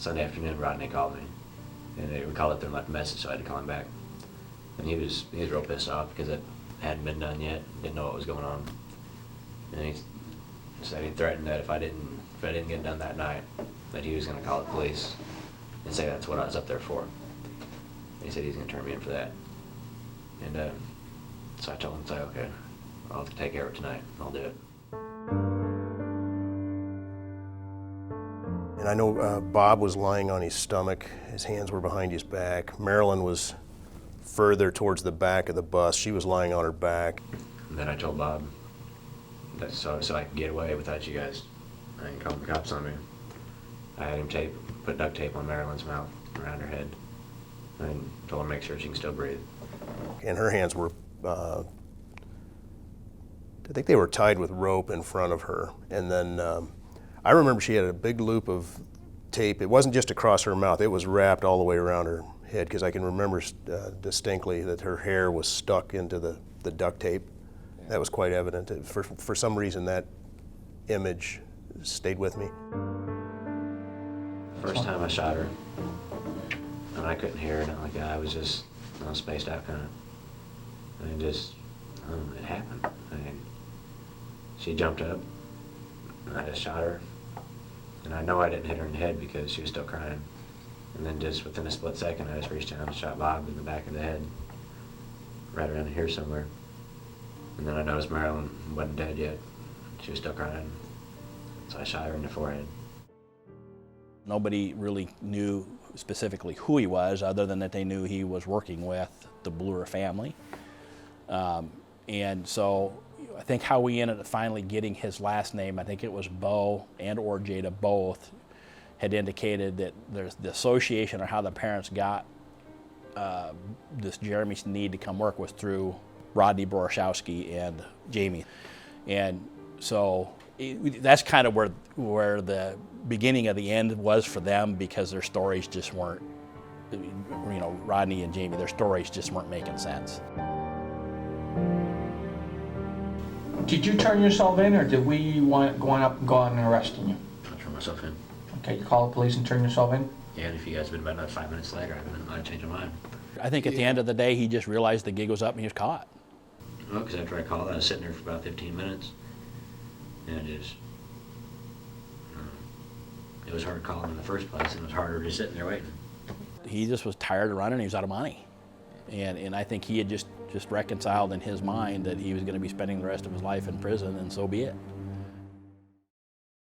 Sunday afternoon, Rodney called me, and we called up there and left a message, so I had to call him back. And he was real pissed off because it hadn't been done yet, didn't know what was going on. And he said he threatened that if I didn't get it done that night, that he was going to call the police and say that's what I was up there for. And he said he's going to turn me in for that. And so I told him, okay, I'll take care of it tonight. I'll do it. And I know Bob was lying on his stomach. His hands were behind his back. Marilyn was further towards the back of the bus. She was lying on her back. And then I told Bob that so I could get away without you guys. I didn't call the cops on me. I had him put duct tape on Marilyn's mouth around her head, and told her to make sure she can still breathe. And her hands were, I think they were tied with rope in front of her. And then I remember she had a big loop of tape. It wasn't just across her mouth, it was wrapped all the way around her head, because I can remember distinctly that her hair was stuck into the duct tape. That was quite evident. For some reason, that image stayed with me. First time I shot her, and I couldn't hear it, nothing like that. I was just spaced out kind of. And it happened. She jumped up, and I just shot her. And I know I didn't hit her in the head because she was still crying. And then just within a split second, I just reached down and shot Bob in the back of the head, right around here somewhere. And then I noticed Marilyn wasn't dead yet. She was still crying. So I shot her in the forehead. Nobody really knew specifically who he was, other than that they knew he was working with the Bluer family. And so I think how we ended up finally getting his last name, I think it was Bo and or Jada both, had indicated that there's the association or how the parents got this Jeremy's need to come work was through Rodney Borashowski and Jamie. And so that's kind of where the beginning of the end was for them, because their stories just weren't, Rodney and Jamie, their stories just weren't making sense. Did you turn yourself in, or did we want going up and going and arresting you? I turned myself in. Okay, you call the police and turn yourself in? Yeah, and if you guys had been about another 5 minutes later, I'd change my mind. I think at the end of the day, he just realized the gig was up and he was caught. Well, because after I called, I was sitting there for about 15 minutes, and it was hard calling in the first place, and it was harder just sitting there waiting. He just was tired of running, he was out of money. And I think he had just reconciled in his mind that he was going to be spending the rest of his life in prison, and so be it.